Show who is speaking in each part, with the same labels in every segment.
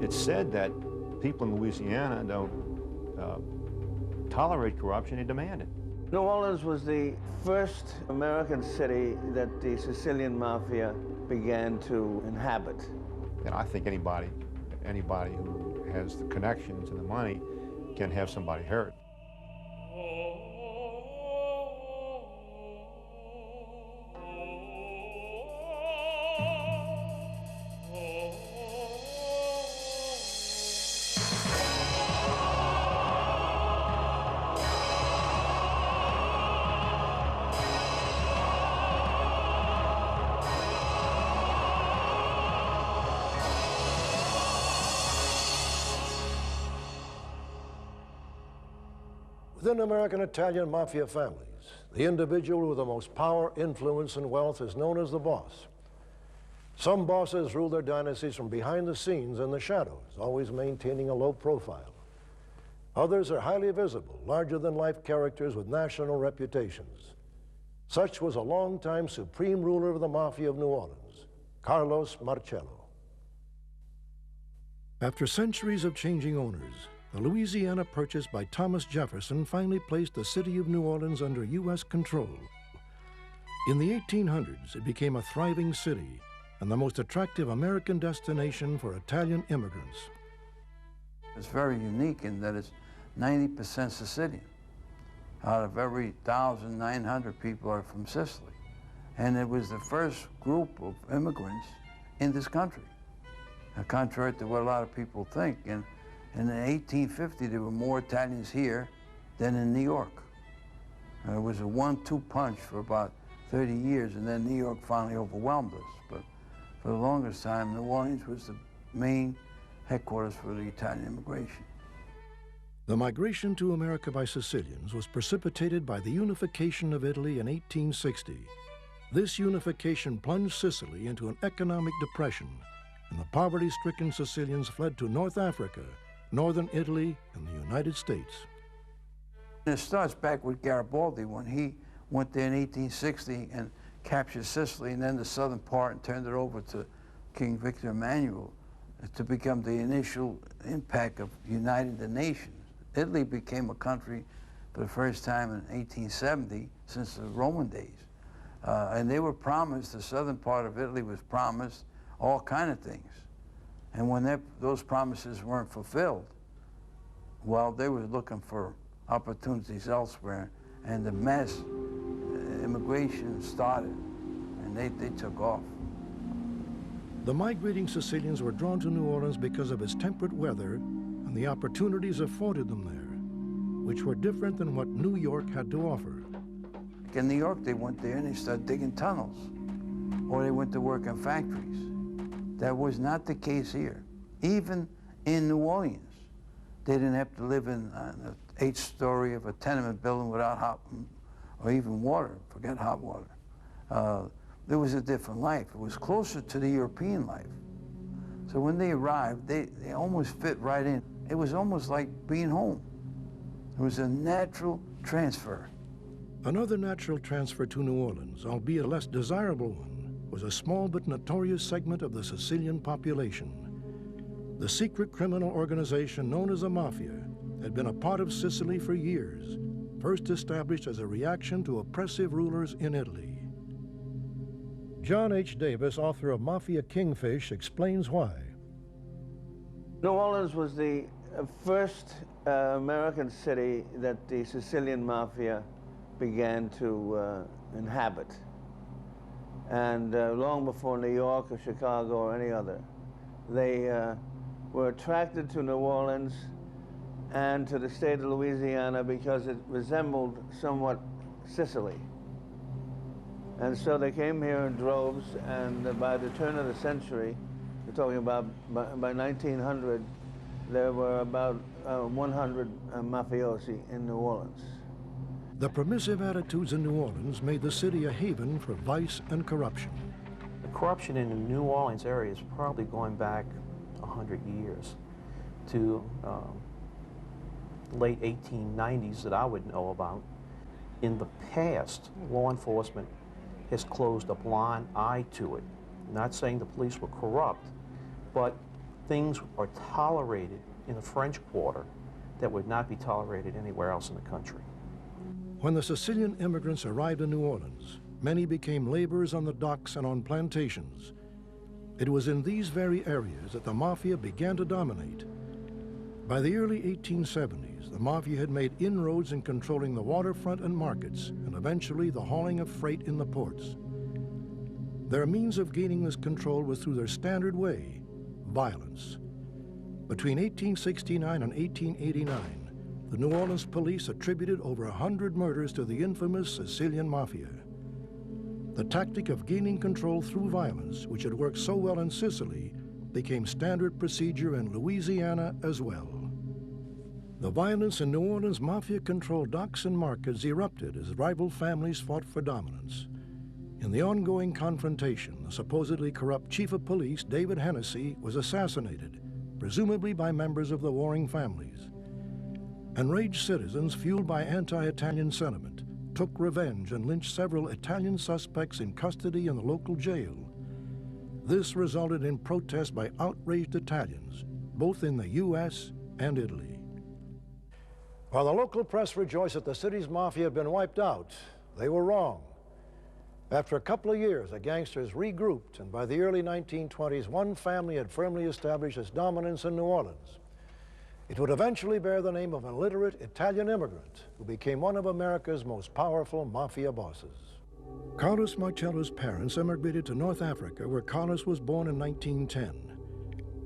Speaker 1: It's said that people in Louisiana don't tolerate corruption, they demand it.
Speaker 2: New Orleans was the first American city that the Sicilian Mafia began to inhabit.
Speaker 1: And I think anybody who has the connections and the money can have somebody hurt.
Speaker 3: Within American-Italian mafia families, the individual with the most power, influence, and wealth is known as the boss. Some bosses rule their dynasties from behind the scenes in the shadows, always maintaining a low profile. Others are highly visible, larger-than-life characters with national reputations. Such was a long-time supreme ruler of the Mafia of New Orleans, Carlos Marcello. After centuries of changing owners, the Louisiana Purchase by Thomas Jefferson finally placed the city of New Orleans under U.S. control. In the 1800s, it became a thriving city and the most attractive American destination for Italian immigrants.
Speaker 4: It's very unique in that it's 90% Sicilian. Out of every 1,900 people are from Sicily. And it was the first group of immigrants in this country, contrary to what a lot of people think. And in 1850, there were more Italians here than in New York. It was a 1-2 punch for about 30 years, and then New York finally overwhelmed us. But for the longest time, New Orleans was the main headquarters for the Italian immigration.
Speaker 3: The migration to America by Sicilians was precipitated by the unification of Italy in 1860. This unification plunged Sicily into an economic depression, and the poverty-stricken Sicilians fled to North Africa, northern Italy, and the United States.
Speaker 4: It starts back with Garibaldi when he went there in 1860 and captured Sicily, and then the southern part, and turned it over to King Victor Emmanuel to become the initial impact of uniting the nations. Italy became a country for the first time in 1870 since the Roman days. And they were promised, the southern part of Italy was promised all kinds of things. And when those promises weren't fulfilled, well, they were looking for opportunities elsewhere, and the mass immigration started, and they took off.
Speaker 3: The migrating Sicilians were drawn to New Orleans because of its temperate weather and the opportunities afforded them there, which were different than what New York had to offer.
Speaker 4: In New York, they went there and they started digging tunnels, or they went to work in factories. That was not the case here. Even in New Orleans, they didn't have to live in an 8th story of a tenement building without hot or even water, forget hot water. There was a different life. It was closer to the European life. So when they arrived, they almost fit right in. It was almost like being home. It was a natural transfer.
Speaker 3: Another natural transfer to New Orleans, albeit a less desirable one, was a small but notorious segment of the Sicilian population. The secret criminal organization known as the Mafia had been a part of Sicily for years, first established as a reaction to oppressive rulers in Italy. John H. Davis, author of Mafia Kingfish, explains why.
Speaker 2: New Orleans was the first American city that the Sicilian Mafia began to inhabit. And long before New York or Chicago or any other. They were attracted to New Orleans and to the state of Louisiana because it resembled somewhat Sicily. And so they came here in droves, and by the turn of the century, we're talking about by 1900, there were about 100 mafiosi in New Orleans.
Speaker 3: The permissive attitudes in New Orleans made the city a haven for vice and corruption.
Speaker 5: The corruption in the New Orleans area is probably going back 100 years to late 1890s that I would know about. In the past, law enforcement has closed a blind eye to it. Not saying the police were corrupt, but things are tolerated in the French Quarter that would not be tolerated anywhere else in the country.
Speaker 3: When the Sicilian immigrants arrived in New Orleans, many became laborers on the docks and on plantations. It was in these very areas that the Mafia began to dominate. By the early 1870s, the Mafia had made inroads in controlling the waterfront and markets, and eventually the hauling of freight in the ports. Their means of gaining this control was through their standard way, violence. Between 1869 and 1889, the New Orleans police attributed over 100 murders to the infamous Sicilian Mafia. The tactic of gaining control through violence, which had worked so well in Sicily, became standard procedure in Louisiana as well. The violence in New Orleans' Mafia-controlled docks and markets erupted as rival families fought for dominance. In the ongoing confrontation, the supposedly corrupt chief of police, David Hennessy, was assassinated, presumably by members of the warring families. Enraged citizens, fueled by anti-Italian sentiment, took revenge and lynched several Italian suspects in custody in the local jail. This resulted in protests by outraged Italians, both in the U.S. and Italy. While the local press rejoiced that the city's Mafia had been wiped out, they were wrong. After a couple of years, the gangsters regrouped, and by the early 1920s, one family had firmly established its dominance in New Orleans. It would eventually bear the name of an illiterate Italian immigrant who became one of America's most powerful Mafia bosses. Carlos Marcello's parents emigrated to North Africa, where Carlos was born in 1910.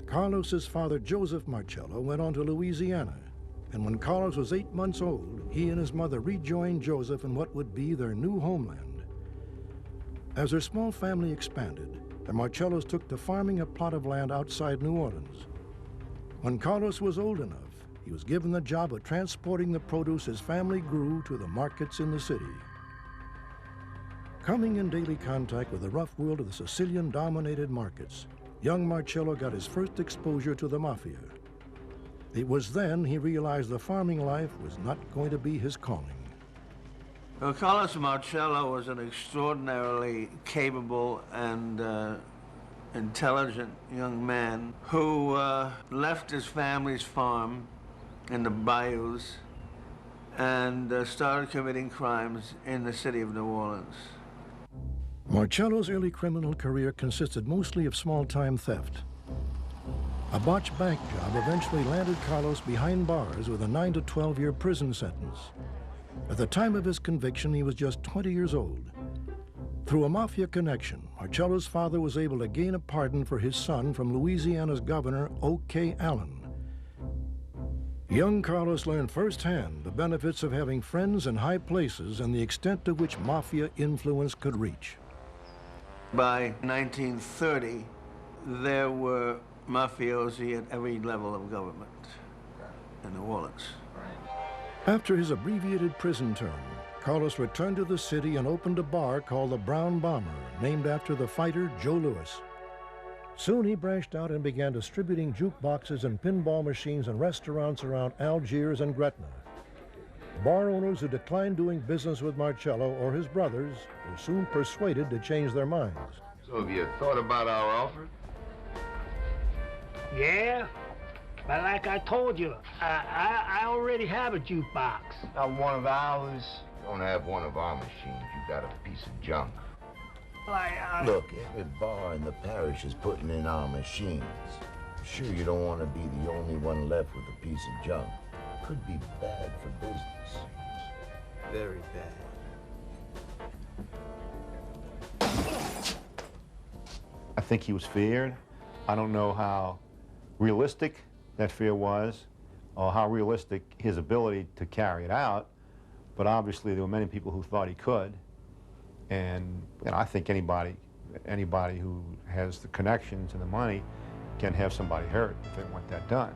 Speaker 3: Carlos's father, Joseph Marcello, went on to Louisiana, and when Carlos was 8 months old, he and his mother rejoined Joseph in what would be their new homeland. As their small family expanded, the Marcellos took to farming a plot of land outside New Orleans. When Carlos was old enough, he was given the job of transporting the produce his family grew to the markets in the city. Coming in daily contact with the rough world of the Sicilian-dominated markets, young Marcello got his first exposure to the Mafia. It was then he realized the farming life was not going to be his calling.
Speaker 2: Well, Carlos Marcello was an extraordinarily capable and intelligent young man who left his family's farm in the bayous and started committing crimes in the city of New Orleans.
Speaker 3: Marcello's early criminal career consisted mostly of small-time theft. A botched bank job eventually landed Carlos behind bars with a 9 to 12-year prison sentence. At the time of his conviction, he was just 20 years old. Through a Mafia connection, Marcello's father was able to gain a pardon for his son from Louisiana's governor, O.K. Allen. Young Carlos learned firsthand the benefits of having friends in high places and the extent to which Mafia influence could reach.
Speaker 2: By 1930, there were mafiosi at every level of government in New Orleans.
Speaker 3: After his abbreviated prison term, Carlos returned to the city and opened a bar called the Brown Bomber, named after the fighter Joe Louis. Soon he branched out and began distributing jukeboxes and pinball machines in restaurants around Algiers and Gretna. Bar owners who declined doing business with Marcello or his brothers were soon persuaded to change their minds.
Speaker 6: So have you thought about our offer?
Speaker 7: Yeah, but like I told you, I already have a jukebox.
Speaker 6: Not one of ours. You don't have one of our machines. You got a piece of junk.
Speaker 8: Look, every bar in the parish is putting in our machines. Sure, you don't want to be the only one left with a piece of junk. Could be bad for business.
Speaker 6: Very bad.
Speaker 1: I think he was feared. I don't know how realistic that fear was or how realistic his ability to carry it out, but obviously there were many people who thought he could. And I think anybody who has the connections and the money can have somebody hurt if they want that done.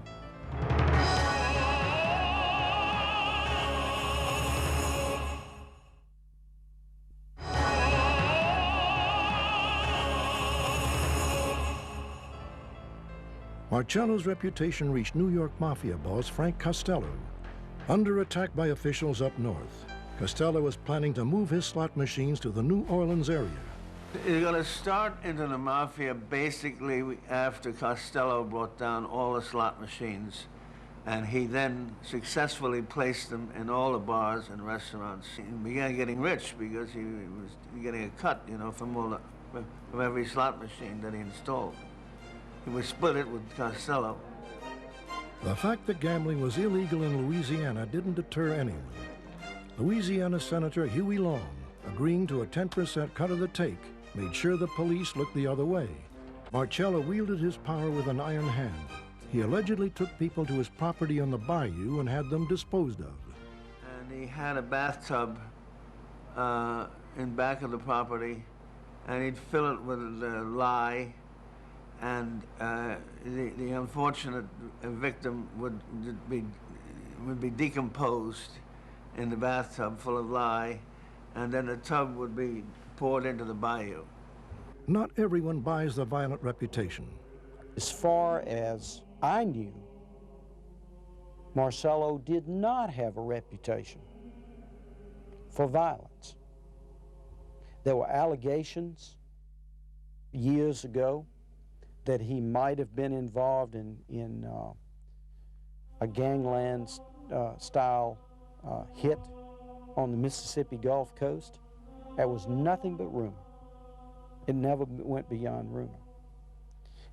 Speaker 3: Marcello's reputation reached New York Mafia boss Frank Costello. Under attack by officials up north, Costello was planning to move his slot machines to the New Orleans area.
Speaker 2: You're going to start into the Mafia basically after Costello brought down all the slot machines, and he then successfully placed them in all the bars and restaurants. He began getting rich because he was getting a cut, you know, from every slot machine that he installed. He would split it with Costello.
Speaker 3: The fact that gambling was illegal in Louisiana didn't deter anyone. Louisiana Senator Huey Long, agreeing to a 10% cut of the take, made sure the police looked the other way. Marcello wielded his power with an iron hand. He allegedly took people to his property on the bayou and had them disposed of.
Speaker 2: And he had a bathtub in back of the property, and he'd fill it with lye, and the unfortunate victim would be decomposed in the bathtub full of lye, and then the tub would be poured into the bayou.
Speaker 3: Not everyone buys the violent reputation.
Speaker 9: As far as I knew, Marcello did not have a reputation for violence. There were allegations years ago that he might have been involved in a gangland style hit on the Mississippi Gulf Coast. That was nothing but rumor. It never went beyond rumor.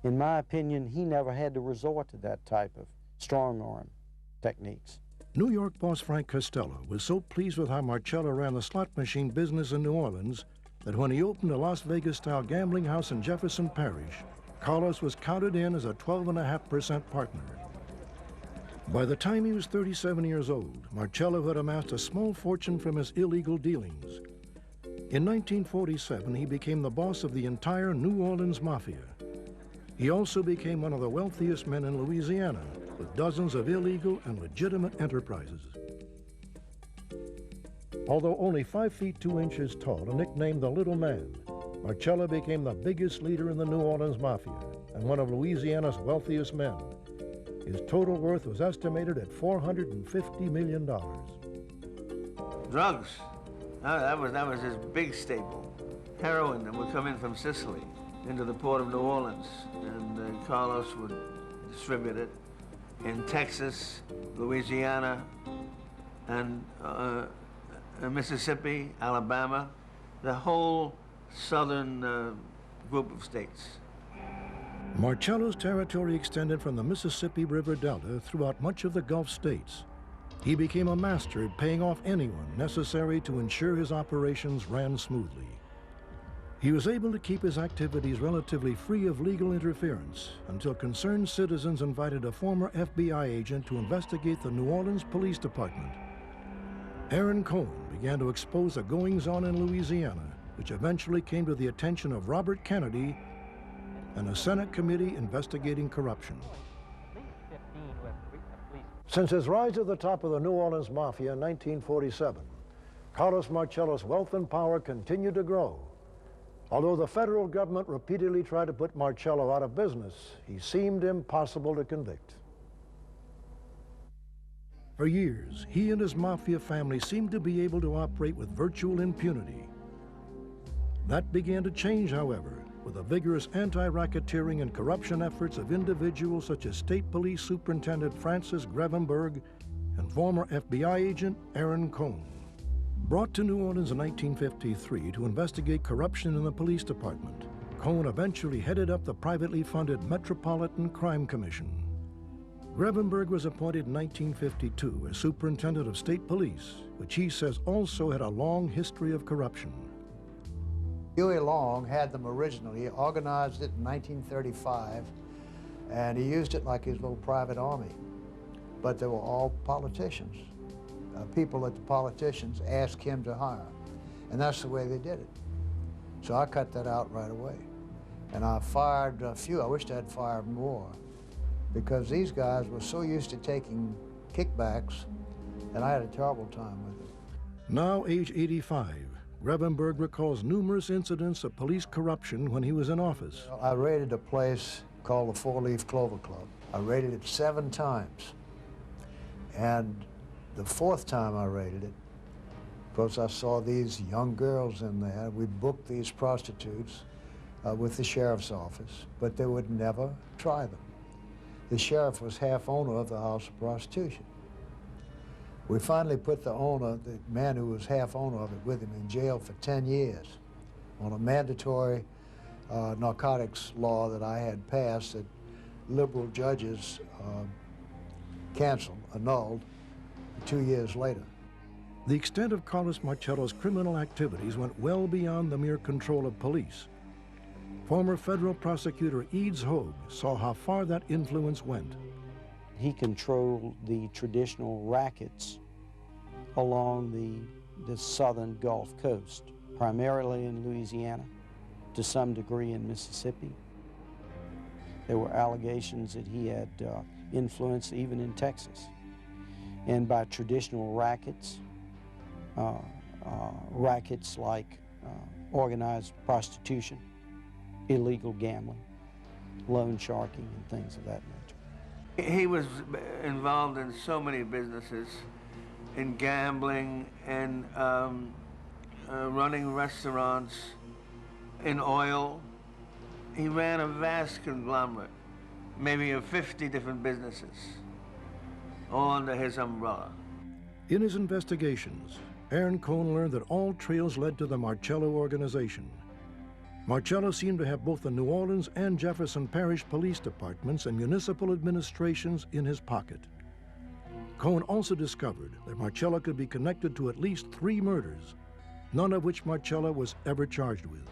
Speaker 9: In my opinion, he never had to resort to that type of strong-arm techniques.
Speaker 3: New York boss Frank Costello was so pleased with how Marcello ran the slot machine business in New Orleans that when he opened a Las Vegas-style gambling house in Jefferson Parish, Carlos was counted in as a 12.5% partner. By the time he was 37 years old, Marcello had amassed a small fortune from his illegal dealings. In 1947, he became the boss of the entire New Orleans Mafia. He also became one of the wealthiest men in Louisiana, with dozens of illegal and legitimate enterprises. Although only 5 feet 2 inches tall and nicknamed the Little Man, Marcello became the biggest leader in the New Orleans Mafia and one of Louisiana's wealthiest men. His total worth was estimated at $450 million.
Speaker 2: Drugs, that was his big staple. Heroin that would come in from Sicily into the port of New Orleans, and Carlos would distribute it in Texas, Louisiana, and Mississippi, Alabama, the whole southern group of states.
Speaker 3: Marcello's territory extended from the Mississippi River Delta throughout much of the Gulf states. He became a master at paying off anyone necessary to ensure his operations ran smoothly. He was able to keep his activities relatively free of legal interference until concerned citizens invited a former FBI agent to investigate the New Orleans Police Department. Aaron Cohn began to expose the goings-on in Louisiana, which eventually came to the attention of Robert Kennedy and a Senate committee investigating corruption. Since his rise to the top of the New Orleans Mafia in 1947, Carlos Marcello's wealth and power continued to grow. Although the federal government repeatedly tried to put Marcello out of business, he seemed impossible to convict. For years, he and his Mafia family seemed to be able to operate with virtual impunity. That began to change, however, with the vigorous anti-racketeering and corruption efforts of individuals such as State Police Superintendent Francis Grevenberg and former FBI agent Aaron Cohn. Brought to New Orleans in 1953 to investigate corruption in the police department, Cohn eventually headed up the privately funded Metropolitan Crime Commission. Grevenberg was appointed in 1952 as superintendent of state police, which he says also had a long history of corruption.
Speaker 10: Huey Long had them originally. He organized it in 1935, and he used it like his little private army. But they were all politicians, people that the politicians asked him to hire. And that's the way they did it. So I cut that out right away. And I fired a few. I wished I'd fired more, because these guys were so used to taking kickbacks, and I had a terrible time with it.
Speaker 3: Now age 85, Grevenberg recalls numerous incidents of police corruption when he was in office.
Speaker 10: I raided a place called the Four Leaf Clover Club. I raided it 7 times. And the 4th time I raided it, because I saw these young girls in there. We booked these prostitutes with the sheriff's office, but they would never try them. The sheriff was half owner of the house of prostitution. We finally put the owner, the man who was half owner of it, with him in jail for 10 years on a mandatory narcotics law that I had passed that liberal judges canceled, annulled 2 years later.
Speaker 3: The extent of Carlos Marcello's criminal activities went well beyond the mere control of police. Former federal prosecutor Eads Hogue saw how far that influence went.
Speaker 9: He controlled the traditional rackets along the southern Gulf Coast, primarily in Louisiana, to some degree in Mississippi. There were allegations that he had influence even in Texas. And by traditional rackets, rackets like organized prostitution, illegal gambling, loan sharking, and things of that nature.
Speaker 2: He was involved in so many businesses, in gambling and running restaurants, in oil. He ran a vast conglomerate, maybe of 50 different businesses, all under his umbrella.
Speaker 3: In his investigations, Aaron Cohn learned that all trails led to the Marcello organization. Marcello seemed to have both the New Orleans and Jefferson Parish police departments and municipal administrations in his pocket. Cohn also discovered that Marcello could be connected to at least 3 murders, none of which Marcello was ever charged with.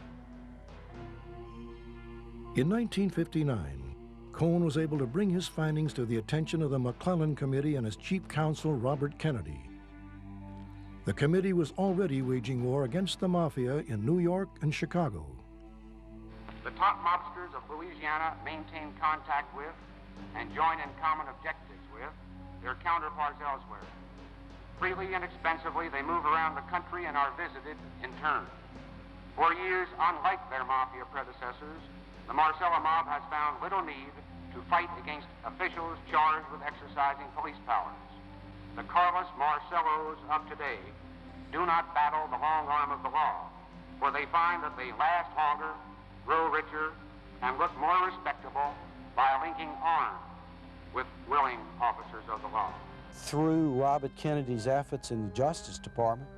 Speaker 3: In 1959, Cohn was able to bring his findings to the attention of the McClellan Committee and its chief counsel, Robert Kennedy. The committee was already waging war against the Mafia in New York and Chicago.
Speaker 11: The top mobsters of Louisiana maintain contact with and join in common objectives with their counterparts elsewhere. Freely and expensively, they move around the country and are visited in turn. For years, unlike their Mafia predecessors, the Marcello mob has found little need to fight against officials charged with exercising police powers. The Carlos Marcellos of today do not battle the long arm of the law, for they find that they last longer, grow richer, and look more respectable by linking arms with willing officers of the law.
Speaker 9: Through Robert Kennedy's efforts in the Justice Department,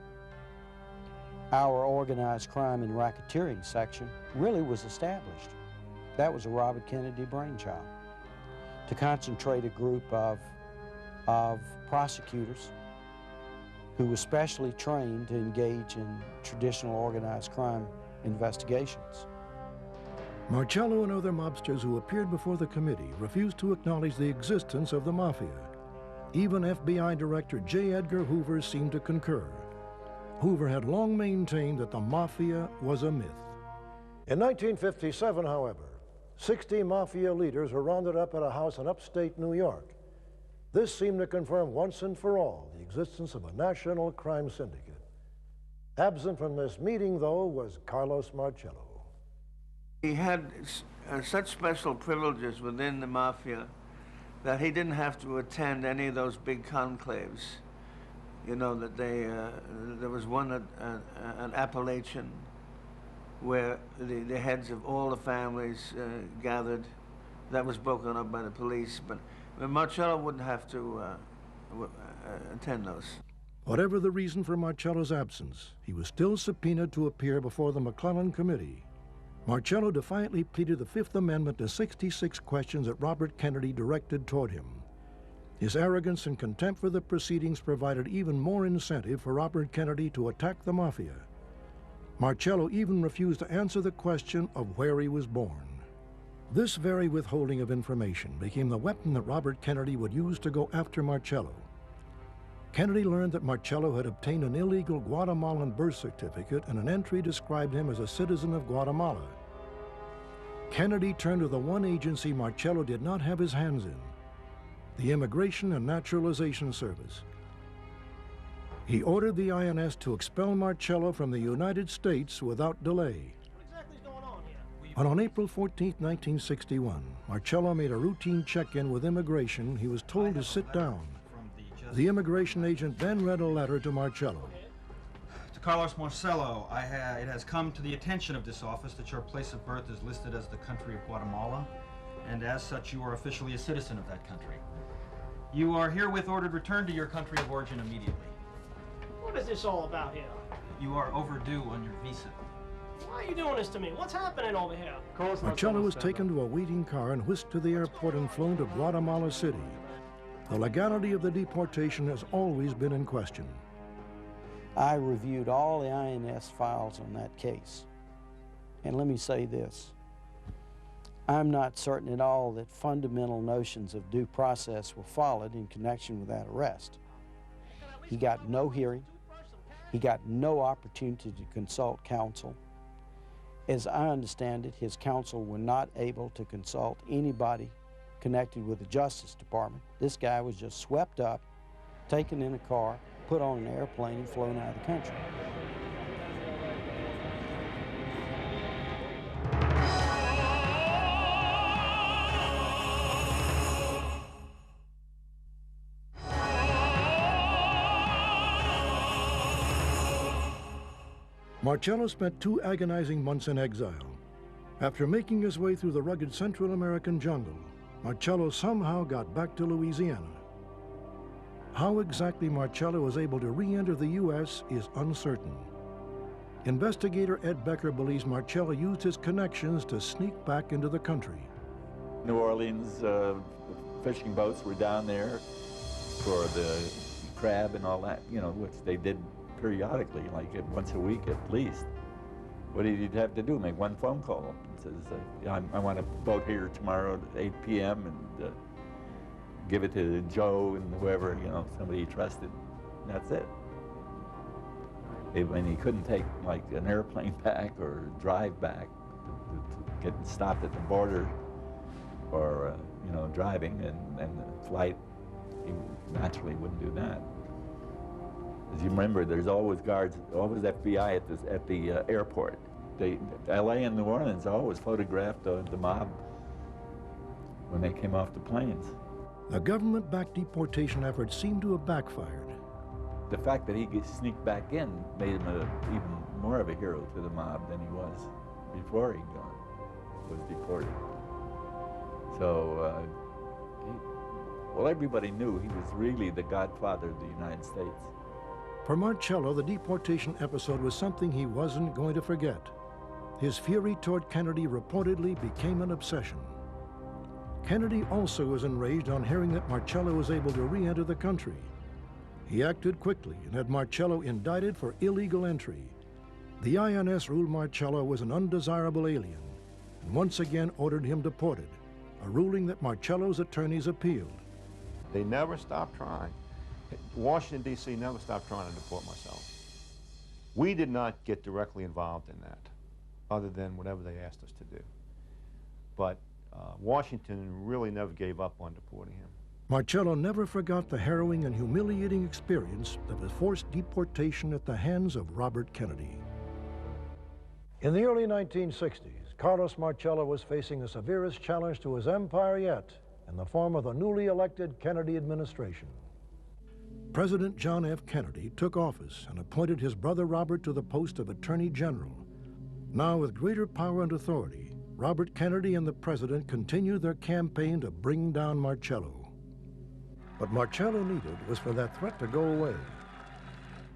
Speaker 9: our organized crime and racketeering section really was established. That was a Robert Kennedy brainchild, to concentrate a group of prosecutors who were specially trained to engage in traditional organized crime investigations.
Speaker 3: Marcello and other mobsters who appeared before the committee refused to acknowledge the existence of the Mafia. Even FBI Director J. Edgar Hoover seemed to concur. Hoover had long maintained that the Mafia was a myth. In 1957, however, 60 Mafia leaders were rounded up at a house in upstate New York. This seemed to confirm once and for all the existence of a national crime syndicate. Absent from this meeting, though, was Carlos Marcello.
Speaker 2: He had such special privileges within the Mafia that he didn't have to attend any of those big conclaves. You know, that there was one at Appalachian where the heads of all the families gathered. That was broken up by the police, but Marcello wouldn't have to attend those.
Speaker 3: Whatever the reason for Marcello's absence, he was still subpoenaed to appear before the McClellan Committee. Marcello defiantly pleaded the Fifth Amendment to 66 questions that Robert Kennedy directed toward him. His arrogance and contempt for the proceedings provided even more incentive for Robert Kennedy to attack the Mafia. Marcello even refused to answer the question of where he was born. This very withholding of information became the weapon that Robert Kennedy would use to go after Marcello. Kennedy learned that Marcello had obtained an illegal Guatemalan birth certificate and an entry described him as a citizen of Guatemala. Kennedy turned to the one agency Marcello did not have his hands in, the Immigration and Naturalization Service. He ordered the INS to expel Marcello from the United States without delay.
Speaker 7: What exactly is going on here?
Speaker 3: And on April 14, 1961, Marcello made a routine check-in with immigration. He was told to sit down. The immigration agent then read a letter to Marcello.
Speaker 12: Carlos Marcelo, it has come to the attention of this office that your place of birth is listed as the country of Guatemala, and as such you are officially a citizen of that country. You are herewith ordered returned to your country of origin immediately.
Speaker 13: What is this all about here?
Speaker 12: You are overdue on your visa.
Speaker 13: Why are you doing this to me? What's happening over here?
Speaker 3: Marcelo was taken to a waiting car and whisked to the airport and flown to Guatemala City. The legality of the deportation has always been in question.
Speaker 9: I reviewed all the INS files on that case. And let me say this. I'm not certain at all that fundamental notions of due process were followed in connection with that arrest. He got no hearing. He got no opportunity to consult counsel. As I understand it, his counsel were not able to consult anybody connected with the Justice Department. This guy was just swept up, taken in a car, put on an airplane, and flown out of the country.
Speaker 3: Marcelo spent 2 agonizing months in exile. After making his way through the rugged Central American jungle, Marcelo somehow got back to Louisiana. How exactly Marcelo was able to re-enter the U.S. is uncertain. Investigator Ed Becker believes Marcelo used his connections to sneak back into the country.
Speaker 14: New Orleans fishing boats were down there for the crab and all that, you know, which they did periodically, like once a week at least. What did he have to do? Make one phone call. He says, I want a boat here tomorrow at 8 p.m. and give it to Joe and whoever, you know, somebody he trusted. And that's it. And he couldn't take like an airplane back or drive back to get stopped at the border or, you know, driving and the flight. He naturally wouldn't do that. As you remember, there's always guards, always FBI at the airport. LA and New Orleans always photographed the mob when they came off the planes.
Speaker 3: The government-backed deportation effort seemed to have backfired.
Speaker 14: The fact that he sneaked back in made him even more of a hero to the mob than he was before he was deported. So, well, everybody knew he was really the godfather of the United States.
Speaker 3: For Marcelo, the deportation episode was something he wasn't going to forget. His fury toward Kennedy reportedly became an obsession. Kennedy also was enraged on hearing that Marcelo was able to re-enter the country. He acted quickly and had Marcelo indicted for illegal entry. The INS ruled Marcelo was an undesirable alien and once again ordered him deported, a ruling that Marcelo's attorneys appealed.
Speaker 1: They never stopped trying. Washington, D.C. never stopped trying to deport Marcelo. We did not get directly involved in that, other than whatever they asked us to do. But Washington really never gave up on deporting him.
Speaker 3: Marcelo never forgot the harrowing and humiliating experience that was forced deportation at the hands of Robert Kennedy. In the early 1960s, Carlos Marcelo was facing the severest challenge to his empire yet in the form of the newly elected Kennedy administration. President John F. Kennedy took office and appointed his brother Robert to the post of Attorney General. Now, with greater power and authority, Robert Kennedy and the president continued their campaign to bring down Marcelo. What Marcelo needed was for that threat to go away.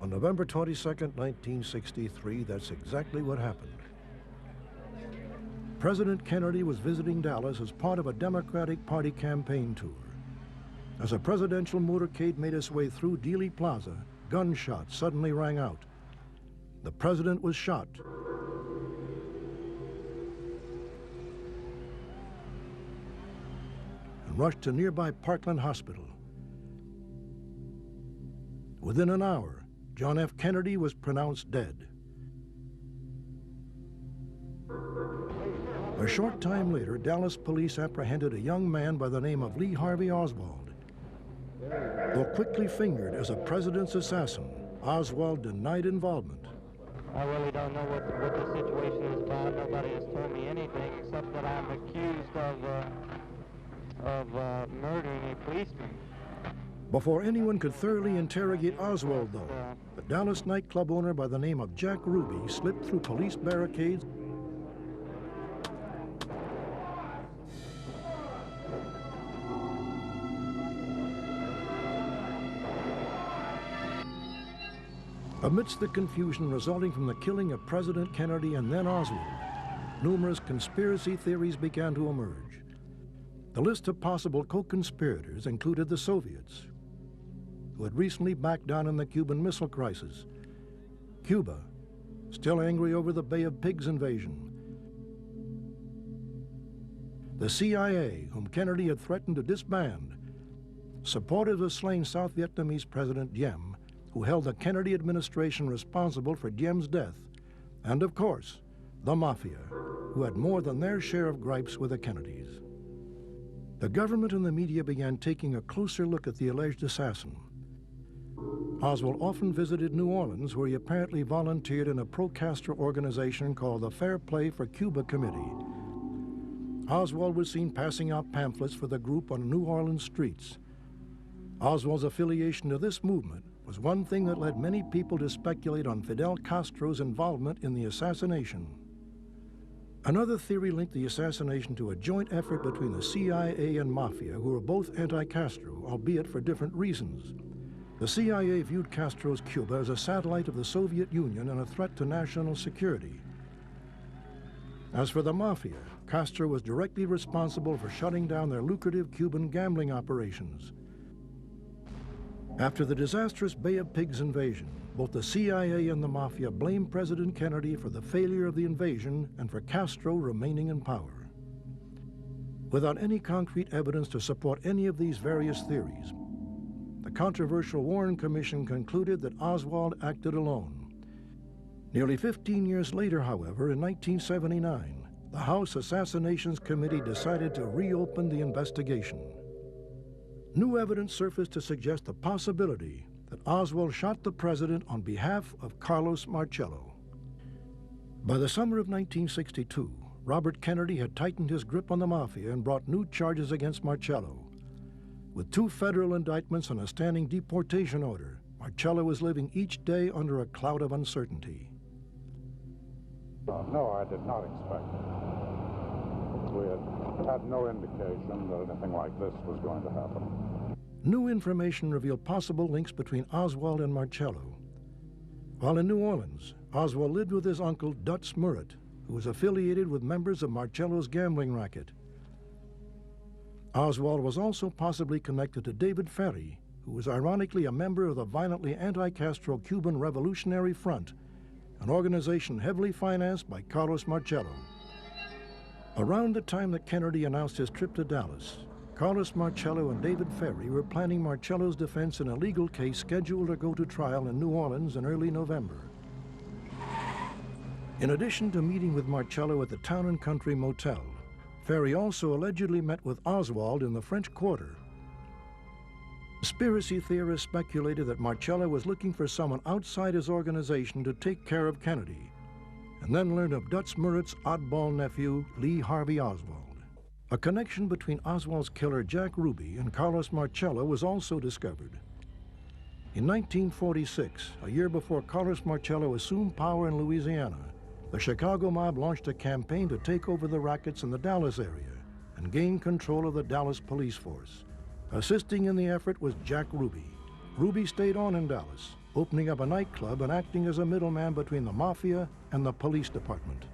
Speaker 3: On November 22nd, 1963, that's exactly what happened. President Kennedy was visiting Dallas as part of a Democratic Party campaign tour. As a presidential motorcade made its way through Dealey Plaza, gunshots suddenly rang out. The president was shot. And rushed to nearby Parkland Hospital. Within an hour, John F. Kennedy was pronounced dead. A short time later, Dallas police apprehended a young man by the name of Lee Harvey Oswald. Though quickly fingered as a president's assassin, Oswald denied involvement.
Speaker 15: I really don't know what the situation is about. Nobody has told me anything except that I'm accused of murdering a policeman.
Speaker 3: Before anyone could thoroughly interrogate Oswald, though, the Dallas nightclub owner by the name of Jack Ruby slipped through police barricades amidst the confusion resulting from the killing of President Kennedy and then Oswald. Numerous conspiracy theories began to emerge. The list of possible co-conspirators included the Soviets, who had recently backed down in the Cuban Missile Crisis, Cuba, still angry over the Bay of Pigs invasion, the CIA, whom Kennedy had threatened to disband, supported the slain South Vietnamese President Diem, who held the Kennedy administration responsible for Diem's death, and of course, the Mafia, who had more than their share of gripes with the Kennedys. The government and the media began taking a closer look at the alleged assassin. Oswald often visited New Orleans, where he apparently volunteered in a pro-Castro organization called the Fair Play for Cuba Committee. Oswald was seen passing out pamphlets for the group on New Orleans streets. Oswald's affiliation to this movement was one thing that led many people to speculate on Fidel Castro's involvement in the assassination. Another theory linked the assassination to a joint effort between the CIA and Mafia, who were both anti-Castro, albeit for different reasons. The CIA viewed Castro's Cuba as a satellite of the Soviet Union and a threat to national security. As for the Mafia, Castro was directly responsible for shutting down their lucrative Cuban gambling operations. After the disastrous Bay of Pigs invasion, both the CIA and the Mafia blamed President Kennedy for the failure of the invasion and for Castro remaining in power. Without any concrete evidence to support any of these various theories, the controversial Warren Commission concluded that Oswald acted alone. Nearly 15 years later, however, in 1979, the House Assassinations Committee decided to reopen the investigation. New evidence surfaced to suggest the possibility that Oswald shot the president on behalf of Carlos Marcello. By the summer of 1962, Robert Kennedy had tightened his grip on the Mafia and brought new charges against Marcello. With 2 federal indictments and a standing deportation order, Marcello was living each day under a cloud of uncertainty.
Speaker 16: No, I did not expect it. We had no indication that anything like this was going to happen.
Speaker 3: New information revealed possible links between Oswald and Marcello. While in New Orleans, Oswald lived with his uncle, Dutz Murat, who was affiliated with members of Marcello's gambling racket. Oswald was also possibly connected to David Ferry, who was ironically a member of the violently anti-Castro Cuban Revolutionary Front, an organization heavily financed by Carlos Marcello. Around the time that Kennedy announced his trip to Dallas, Carlos Marcello and David Ferry were planning Marcello's defense in a legal case scheduled to go to trial in New Orleans in early November. In addition to meeting with Marcello at the Town and Country Motel, Ferry also allegedly met with Oswald in the French Quarter. Conspiracy theorists speculated that Marcello was looking for someone outside his organization to take care of Kennedy, and then learned of Dutz Murat's oddball nephew, Lee Harvey Oswald. A connection between Oswald's killer Jack Ruby and Carlos Marcello was also discovered. In 1946, a year before Carlos Marcello assumed power in Louisiana, the Chicago mob launched a campaign to take over the rackets in the Dallas area and gain control of the Dallas police force. Assisting in the effort was Jack Ruby. Ruby stayed on in Dallas, opening up a nightclub and acting as a middleman between the Mafia and the police department.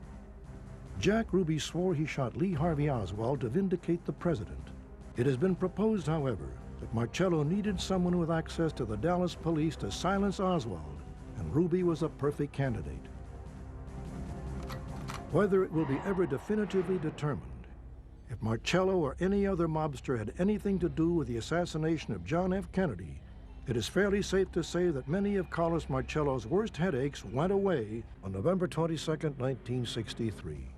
Speaker 3: Jack Ruby swore he shot Lee Harvey Oswald to vindicate the president. It has been proposed, however, that Marcello needed someone with access to the Dallas police to silence Oswald, and Ruby was a perfect candidate. Whether it will be ever definitively determined if Marcello or any other mobster had anything to do with the assassination of John F. Kennedy, it is fairly safe to say that many of Carlos Marcello's worst headaches went away on November 22, 1963.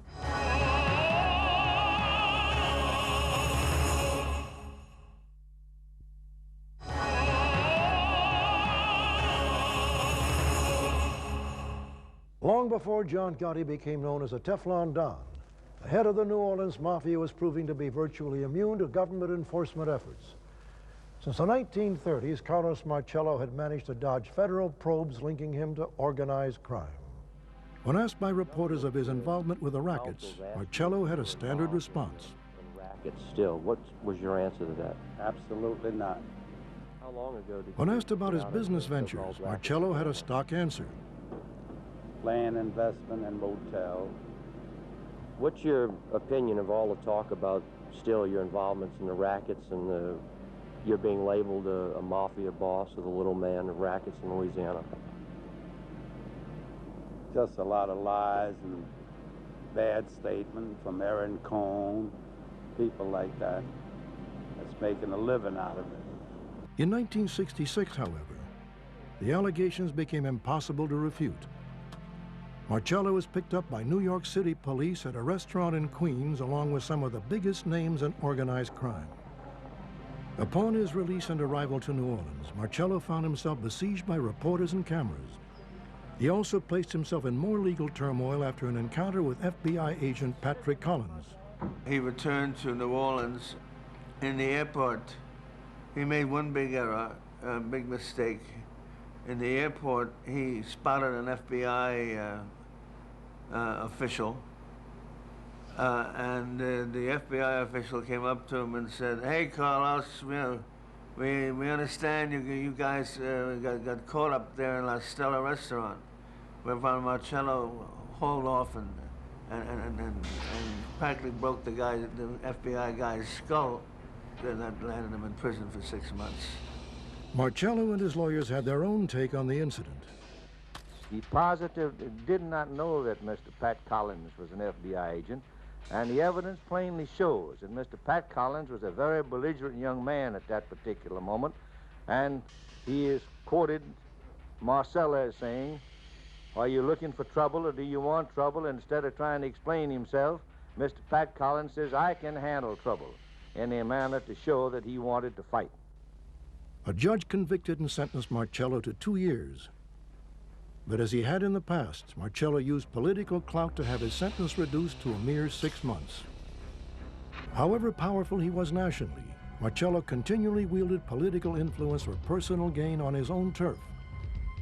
Speaker 3: Long before John Gotti became known as a Teflon Don, the head of the New Orleans Mafia was proving to be virtually immune to government enforcement efforts. Since the 1930s, Carlos Marcello had managed to dodge federal probes linking him to organized crime. When asked by reporters of his involvement with the rackets, Marcello had a standard response.
Speaker 17: Rackets still. What was your answer to that?
Speaker 18: Absolutely not.
Speaker 17: How long ago did
Speaker 3: When
Speaker 17: you
Speaker 3: asked about his
Speaker 17: get out of
Speaker 3: business
Speaker 17: the
Speaker 3: ventures,
Speaker 17: so-called racket
Speaker 3: Marcello had a
Speaker 17: business?
Speaker 3: stock answer.
Speaker 18: Land investment and motel.
Speaker 17: What's your opinion of all the talk about still your involvements in the rackets and you're being labeled a mafia boss or the little man of rackets in Louisiana?
Speaker 18: Just a lot of lies and bad statements from Aaron Cohn, people like that, that's making a living out of it.
Speaker 3: In 1966, however, the allegations became impossible to refute. Marcello was picked up by New York City police at a restaurant in Queens along with some of the biggest names in organized crime. Upon his release and arrival to New Orleans, Marcello found himself besieged by reporters and cameras. He also placed himself in more legal turmoil after an encounter with FBI agent Patrick Collins.
Speaker 2: He returned to New Orleans. In the airport, he made one big error, a big mistake. In the airport, he spotted an FBI official, and the FBI official came up to him and said, "Hey, Carlos, we understand you guys got caught up there in La Stella restaurant, whereupon Marcello hauled off and practically broke the FBI guy's skull. That landed him in prison for 6 months."
Speaker 3: Marcello and his lawyers had their own take on the incident.
Speaker 19: He positively did not know that Mr. Pat Collins was an FBI agent, and the evidence plainly shows that Mr. Pat Collins was a very belligerent young man at that particular moment, and he is quoted Marcello as saying, "Are you looking for trouble or do you want trouble?" Instead of trying to explain himself, Mr. Pat Collins says, "I can handle trouble," in a manner to show that he wanted to fight.
Speaker 3: A judge convicted and sentenced Marcello to 2 years. But as he had in the past, Marcello used political clout to have his sentence reduced to a mere 6 months. However powerful he was nationally, Marcello continually wielded political influence for personal gain on his own turf.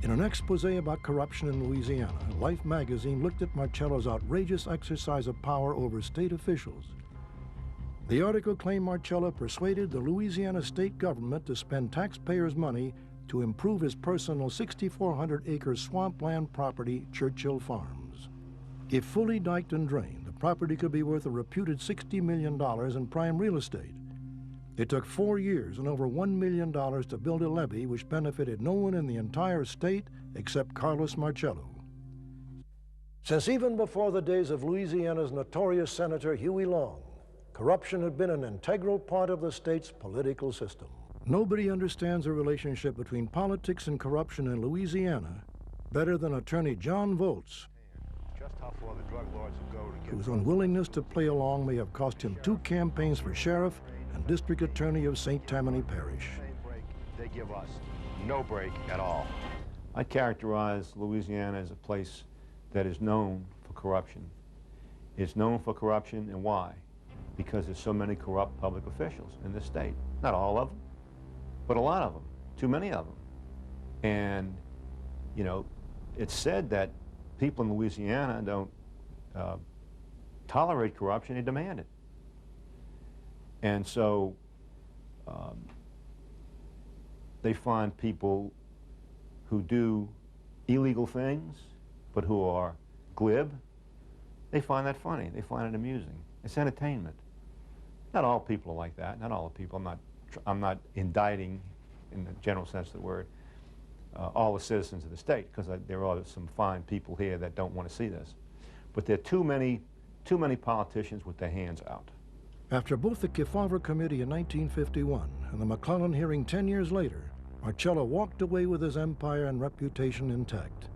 Speaker 3: In an expose about corruption in Louisiana, Life magazine looked at Marcello's outrageous exercise of power over state officials. The article claimed Marcello persuaded the Louisiana state government to spend taxpayers' money to improve his personal 6,400-acre swampland property, Churchill Farms. If fully diked and drained, the property could be worth a reputed $60 million in prime real estate. It took 4 years and over $1 million to build a levee which benefited no one in the entire state except Carlos Marcello. Since even before the days of Louisiana's notorious Senator Huey Long, corruption had been an integral part of the state's political system. Nobody understands the relationship between politics and corruption in Louisiana better than attorney John Volz,
Speaker 1: Just how far the drug lords will go to get
Speaker 3: whose unwillingness to play along may have cost him 2 campaigns for sheriff and district attorney of St. Tammany Parish.
Speaker 1: they give us no break at all. I characterize Louisiana as a place that is known for corruption. It's known for corruption, and why? Because there's so many corrupt public officials in this state. Not all of them, but a lot of them, too many of them. And, you know, it's said that people in Louisiana don't tolerate corruption, they demand it. And so they find people who do illegal things, but who are glib. They find that funny, they find it amusing. It's entertainment. Not all people are like that, not all the people. I'm not indicting, in the general sense of the word, all the citizens of the state, because there are some fine people here that don't want to see this. But there are too many politicians with their hands out.
Speaker 3: After both the Kefauver Committee in 1951 and the McClellan hearing 10 years later, Marcello walked away with his empire and reputation intact.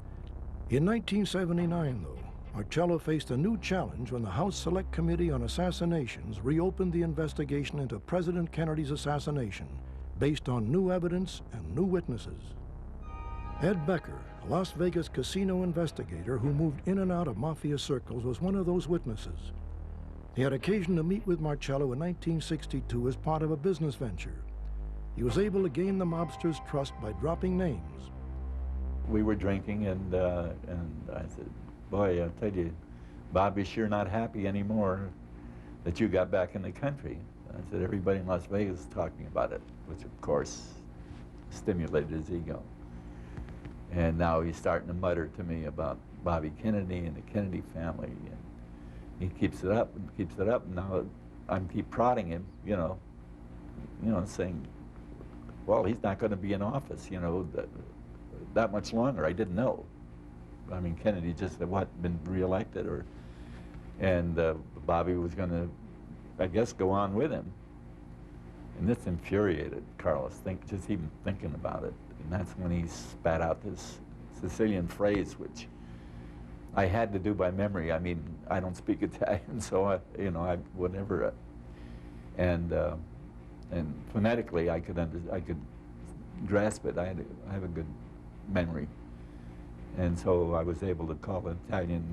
Speaker 3: In 1979, though, Marcello faced a new challenge when the House Select Committee on Assassinations reopened the investigation into President Kennedy's assassination based on new evidence and new witnesses. Ed Becker, a Las Vegas casino investigator who moved in and out of Mafia circles, was one of those witnesses. He had occasion to meet with Marcello in 1962 as part of a business venture. he was able to gain the mobsters' trust by dropping names.
Speaker 14: We were drinking, and I said, boy, I'll tell you, Bobby's sure not happy anymore that you got back in the country. I said, everybody in Las Vegas is talking about it, which of course stimulated his ego. And now he's starting to mutter to me about Bobby Kennedy and the Kennedy family. And he keeps it up and keeps it up. And now I'm keep prodding him, saying, well, he's not going to be in office, that much longer. I didn't know. I mean, Kennedy just had been reelected, and Bobby was going to, I guess, go on with him. And this infuriated Carlos, just even thinking about it. And that's when he spat out this Sicilian phrase, which I had to do by memory. I mean, I don't speak Italian, so I whatever. And phonetically, I could grasp it. I have a good memory. And so I was able to call the Italian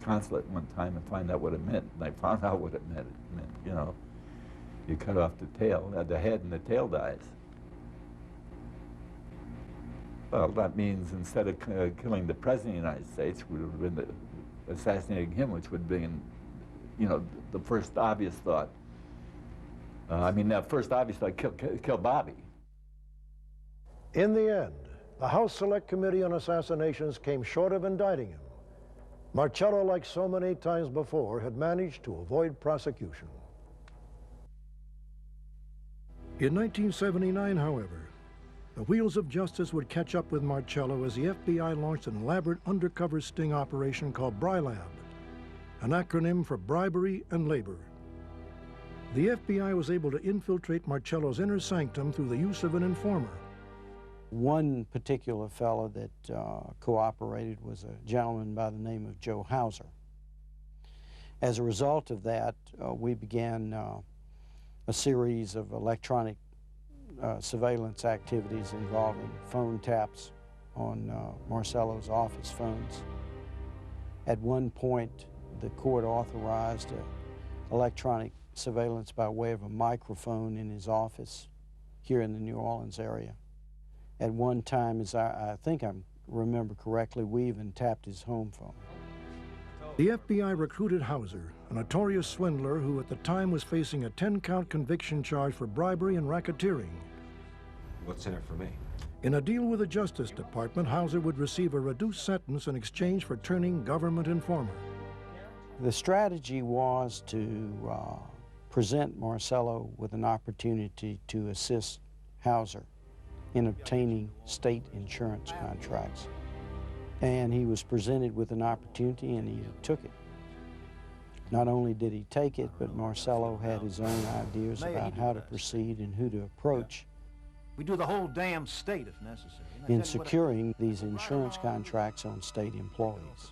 Speaker 14: consulate one time and find out what it meant. And I found out what it meant. It meant, you cut off the tail, the head, and the tail dies. Well, that means instead of killing the President of the United States, we would have been assassinating him, which would have been, the first obvious thought. First obvious thought, kill Bobby.
Speaker 3: In the end, the House Select Committee on Assassinations came short of indicting him. Marcello, like so many times before, had managed to avoid prosecution. In 1979, however, the wheels of justice would catch up with Marcello as the FBI launched an elaborate undercover sting operation called BriLab, an acronym for bribery and labor. The FBI was able to infiltrate Marcello's inner sanctum through the use of an informer.
Speaker 9: One particular fellow that cooperated was a gentleman by the name of Joe Hauser. As a result of that, we began a series of electronic surveillance activities involving phone taps on Marcello's office phones. At one point, the court authorized electronic surveillance by way of a microphone in his office here in the New Orleans area. At one time, as I think I remember correctly, we even tapped his home phone.
Speaker 3: The FBI recruited Hauser, a notorious swindler who at the time was facing a 10-count conviction charge for bribery and racketeering.
Speaker 20: What's in it for me?
Speaker 3: In a deal with the Justice Department, Hauser would receive a reduced sentence in exchange for turning government informer.
Speaker 9: The strategy was to present Marcello with an opportunity to assist Hauser in obtaining state insurance contracts. And he was presented with an opportunity and he took it. Not only did he take it, but Marcello had his own ideas about how to proceed and who to approach
Speaker 21: We do the whole damn state if necessary.
Speaker 9: in securing these insurance contracts on state employees.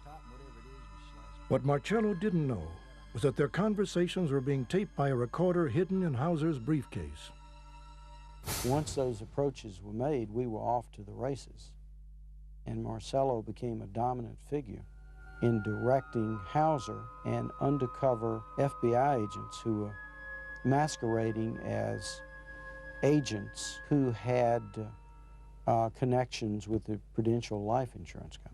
Speaker 3: What Marcello didn't know was that their conversations were being taped by a recorder hidden in Hauser's briefcase.
Speaker 9: Once those approaches were made, we were off to the races. And Marcello became a dominant figure in directing Hauser and undercover FBI agents who were masquerading as agents who had connections with the Prudential Life Insurance Company.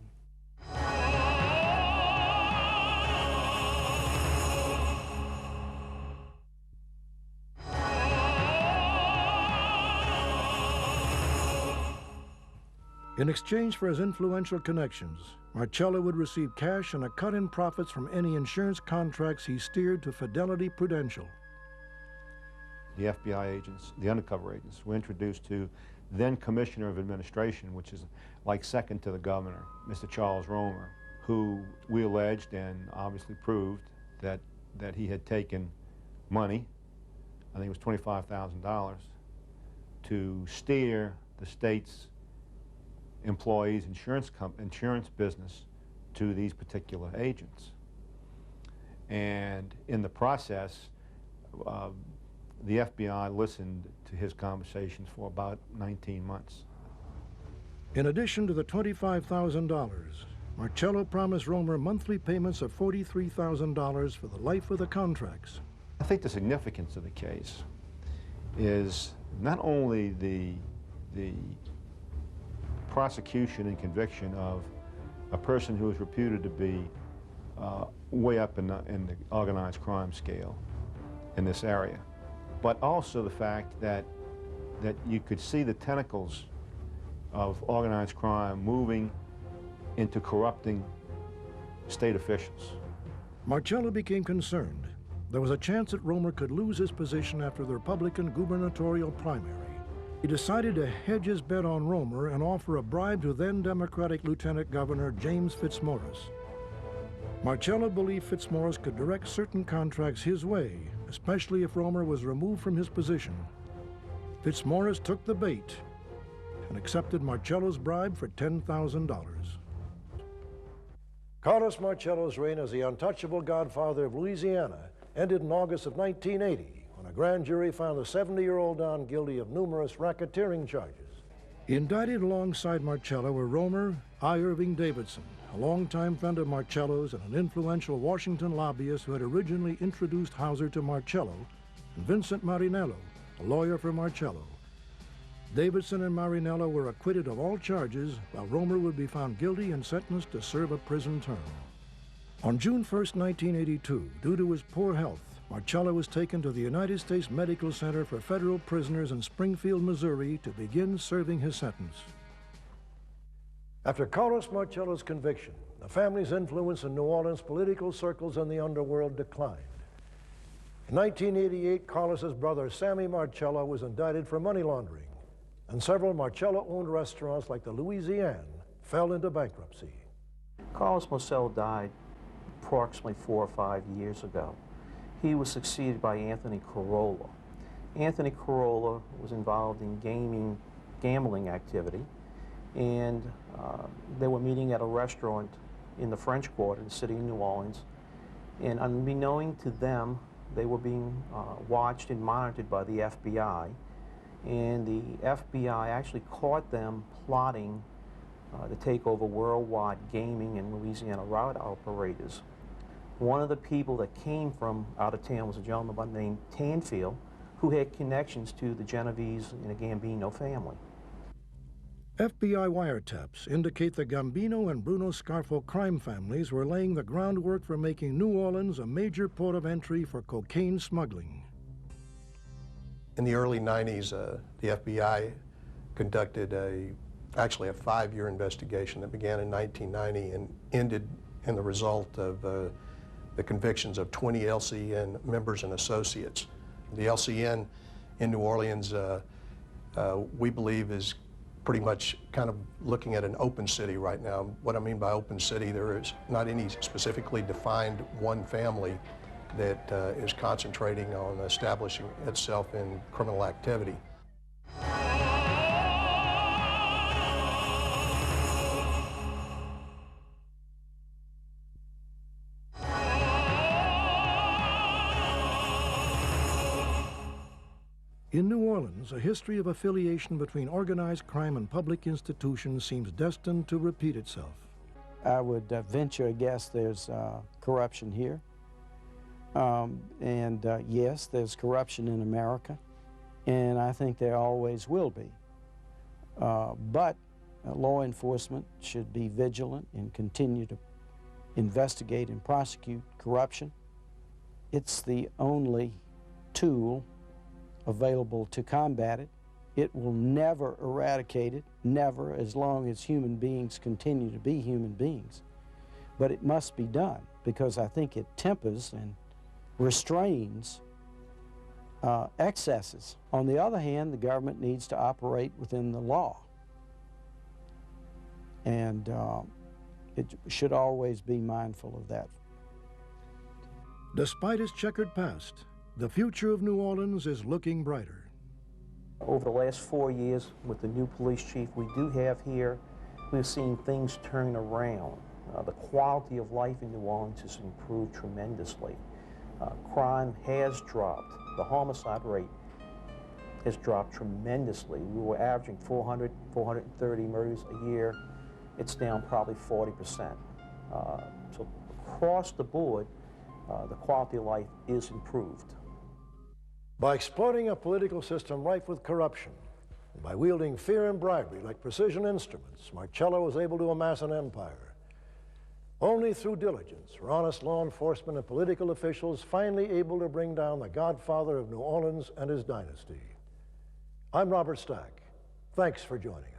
Speaker 3: In exchange for his influential connections, Marcello would receive cash and a cut in profits from any insurance contracts he steered to Fidelity Prudential.
Speaker 1: The FBI agents, the undercover agents, were introduced to then Commissioner of Administration, which is like second to the governor, Mr. Charles Romer, who we alleged and obviously proved that he had taken money, I think it was $25,000, to steer the state's employees' insurance business to these particular agents. And in the process, the FBI listened to his conversations for about 19 months.
Speaker 3: In addition to the $25,000, Marcello promised Romer monthly payments of $43,000 for the life of the contracts.
Speaker 1: I think the significance of the case is not only the prosecution and conviction of a person who is reputed to be way up in the organized crime scale in this area, but also the fact that you could see the tentacles of organized crime moving into corrupting state officials.
Speaker 3: Marcello became concerned. There was a chance that Romer could lose his position after the Republican gubernatorial primary. He decided to hedge his bet on Romer and offer a bribe to then Democratic Lieutenant Governor James Fitzmaurice. Marcello believed Fitzmaurice could direct certain contracts his way, especially if Romer was removed from his position. Fitzmaurice took the bait and accepted Marcello's bribe for $10,000. Carlos Marcello's reign as the untouchable godfather of Louisiana ended in August of 1980 when a grand jury found the 70-year-old Don guilty of numerous racketeering charges. Indicted alongside Marcello were Romer I. Irving Davidson, a longtime friend of Marcello's and an influential Washington lobbyist who had originally introduced Hauser to Marcello, and Vincent Marinello, a lawyer for Marcello. Davidson and Marinello were acquitted of all charges, while Romer would be found guilty and sentenced to serve a prison term. On June 1st, 1982, due to his poor health, Marcello was taken to the United States Medical Center for Federal Prisoners in Springfield, Missouri, to begin serving his sentence. After Carlos Marcello's conviction, the family's influence in New Orleans political circles and the underworld declined. In 1988, Carlos's brother Sammy Marcello was indicted for money laundering, and several Marcello-owned restaurants like the Louisiane fell into bankruptcy.
Speaker 5: Carlos Marcello died approximately 4 or 5 years ago. He was succeeded by Anthony Corolla. Anthony Corolla was involved in gambling activity, and they were meeting at a restaurant in the French Quarter, the city of New Orleans, and unbeknown to them, they were being watched and monitored by the FBI. And the FBI actually caught them plotting to take over worldwide gaming and Louisiana route operators. One of the people that came from out of town was a gentleman by the name Tanfield, who had connections to the Genovese and the Gambino family.
Speaker 3: FBI wiretaps indicate the Gambino and Bruno Scarfo crime families were laying the groundwork for making New Orleans a major port of entry for cocaine smuggling.
Speaker 4: In the early 90s, the FBI conducted actually a 5-year investigation that began in 1990 and ended in the result of the convictions of 20 LCN members and associates. The LCN in New Orleans, we believe, is pretty much kind of looking at an open city right now. What I mean by open city, there is not any specifically defined one family that is concentrating on establishing itself in criminal activity.
Speaker 3: In New Orleans, a history of affiliation between organized crime and public institutions seems destined to repeat itself.
Speaker 9: I would venture a guess there's corruption here. Yes, there's corruption in America, and I think there always will be. But law enforcement should be vigilant and continue to investigate and prosecute corruption. It's the only tool available to combat it. It will never eradicate it, never, as long as human beings continue to be human beings. But it must be done, because I think it tempers and restrains excesses. On the other hand, the government needs to operate within the law. And it should always be mindful of that.
Speaker 3: Despite its checkered past, the future of New Orleans is looking brighter.
Speaker 5: Over the last 4 years with the new police chief we do have here, we've seen things turn around. The quality of life in New Orleans has improved tremendously. Crime has dropped. The homicide rate has dropped tremendously. We were averaging 400, 430 murders a year. It's down probably 40%. So across the board, the quality of life is improved.
Speaker 3: By exploiting a political system rife with corruption, and by wielding fear and bribery like precision instruments, Marcello was able to amass an empire. Only through diligence were honest law enforcement and political officials finally able to bring down the godfather of New Orleans and his dynasty. I'm Robert Stack. Thanks for joining us.